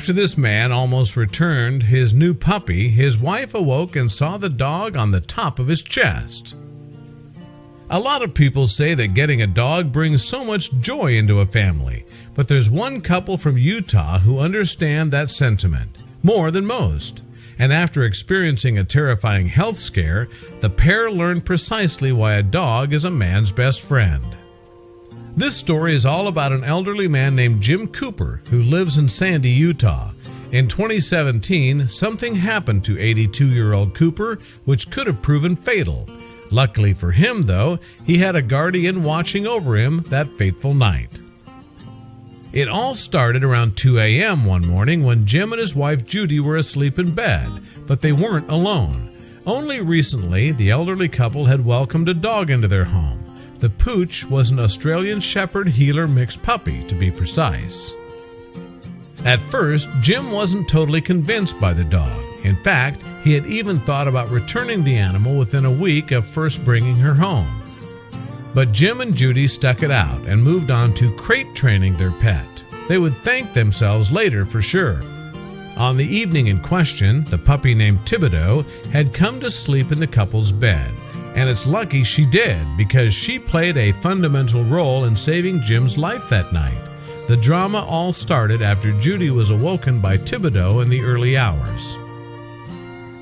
After this man almost returned his new puppy, his wife awoke and saw the dog on the top of his chest. A lot of people say that getting a dog brings so much joy into a family, but there's one couple from Utah who understand that sentiment more than most. And after experiencing a terrifying health scare, the pair learned precisely why a dog is a man's best friend. This story is all about an elderly man named Jim Cooper who lives in Sandy, Utah. In 2017, something happened to 82-year-old Cooper which could have proven fatal. Luckily for him, though, he had a guardian watching over him that fateful night. It all started around 2 a.m. one morning when Jim and his wife Judy were asleep in bed, but they weren't alone. Only recently, the elderly couple had welcomed a dog into their home. The pooch was an Australian Shepherd Heeler mixed puppy, to be precise. At first, Jim wasn't totally convinced by the dog. In fact, he had even thought about returning the animal within a week of first bringing her home. But Jim and Judy stuck it out and moved on to crate training their pet. They would thank themselves later for sure. On the evening in question, the puppy named Thibodeau had come to sleep in the couple's bed. And it's lucky she did, because she played a fundamental role in saving Jim's life that night. The drama all started after Judy was awoken by Thibodeau in the early hours.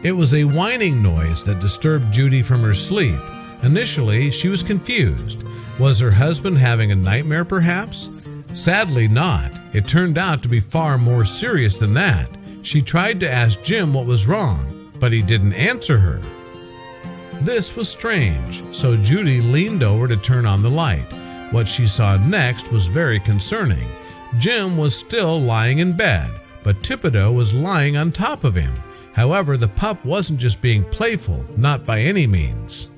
It was a whining noise that disturbed Judy from her sleep. Initially, she was confused. Was her husband having a nightmare, perhaps? Sadly not. It turned out to be far more serious than that. She tried to ask Jim what was wrong, but he didn't answer her. This was strange, so Judy leaned over to turn on the light. What she saw next was very concerning. Jim was still lying in bed, but Thibodeau was lying on top of him. However, the pup wasn't just being playful, not by any means.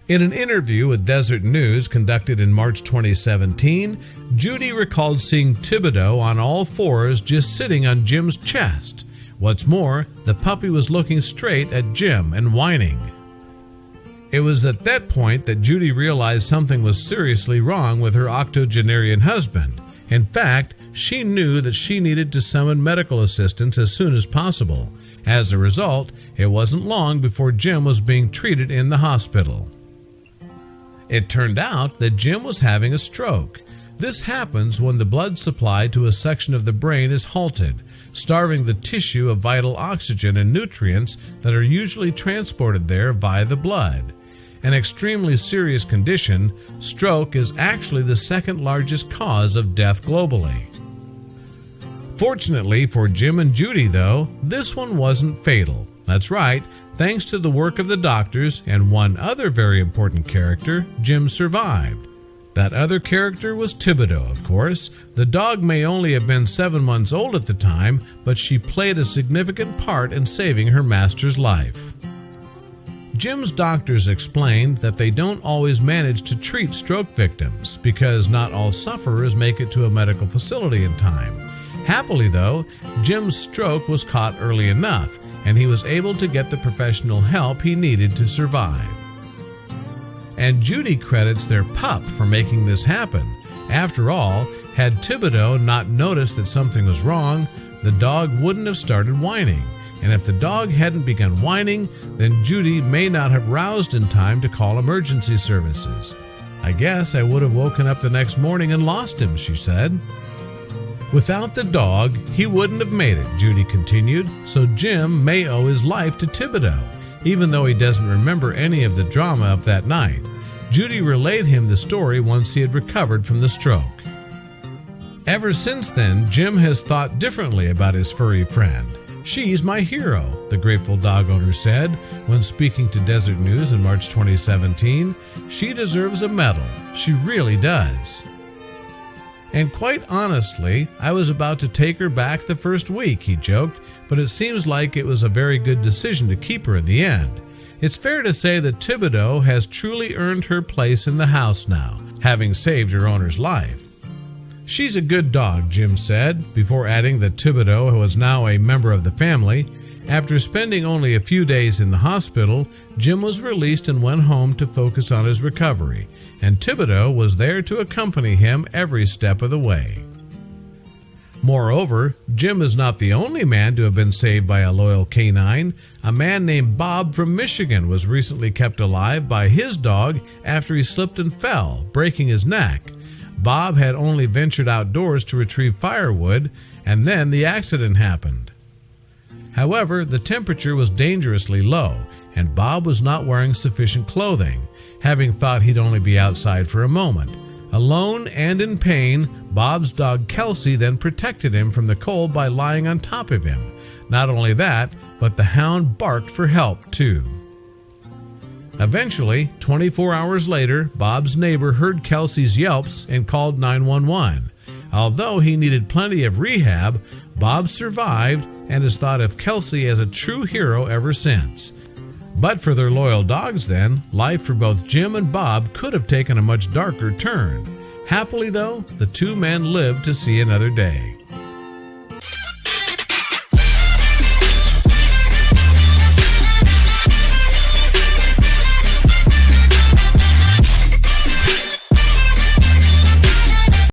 In an interview with Desert News conducted in March 2017, Judy recalled seeing Thibodeau on all fours just sitting on Jim's chest. What's more, the puppy was looking straight at Jim and whining. It was at that point that Judy realized something was seriously wrong with her octogenarian husband. In fact, she knew that she needed to summon medical assistance as soon as possible. As a result, it wasn't long before Jim was being treated in the hospital. It turned out that Jim was having a stroke. This happens when the blood supply to a section of the brain is halted, starving the tissue of vital oxygen and nutrients that are usually transported there via the blood. An extremely serious condition, stroke is actually the second largest cause of death globally. Fortunately for Jim and Judy, though, this one wasn't fatal. That's right, thanks to the work of the doctors and one other very important character, Jim survived. That other character was Thibodeau, of course. The dog may only have been 7 months old at the time, but she played a significant part in saving her master's life. Jim's doctors explained that they don't always manage to treat stroke victims because not all sufferers make it to a medical facility in time. Happily, though, Jim's stroke was caught early enough, and he was able to get the professional help he needed to survive. And Judy credits their pup for making this happen. After all, had Thibodeau not noticed that something was wrong, the dog wouldn't have started whining. And if the dog hadn't begun whining, then Judy may not have roused in time to call emergency services. I guess I would have woken up the next morning and lost him, she said. Without the dog, he wouldn't have made it, Judy continued, so Jim may owe his life to Thibodeau, even though he doesn't remember any of the drama of that night. Judy relayed him the story once he had recovered from the stroke. Ever since then, Jim has thought differently about his furry friend. "She's my hero," the grateful dog owner said when speaking to Desert News in March 2017. "She deserves a medal. She really does." And quite honestly, I was about to take her back the first week, he joked, but it seems like it was a very good decision to keep her in the end. It's fair to say that Thibodeau has truly earned her place in the house now, having saved her owner's life. "She's a good dog," Jim said, before adding that Thibodeau was now a member of the family. After spending only a few days in the hospital, Jim was released and went home to focus on his recovery, and Thibodeau was there to accompany him every step of the way. Moreover, Jim is not the only man to have been saved by a loyal canine. A man named Bob from Michigan was recently kept alive by his dog after he slipped and fell, breaking his neck. Bob had only ventured outdoors to retrieve firewood, and then the accident happened. However, the temperature was dangerously low, and Bob was not wearing sufficient clothing, having thought he'd only be outside for a moment. Alone and in pain, Bob's dog Kelsey then protected him from the cold by lying on top of him. Not only that, but the hound barked for help too. Eventually, 24 hours later, Bob's neighbor heard Kelsey's yelps and called 911. Although he needed plenty of rehab, Bob survived and has thought of Kelsey as a true hero ever since. But for their loyal dogs then, life for both Jim and Bob could have taken a much darker turn. Happily though, the two men lived to see another day.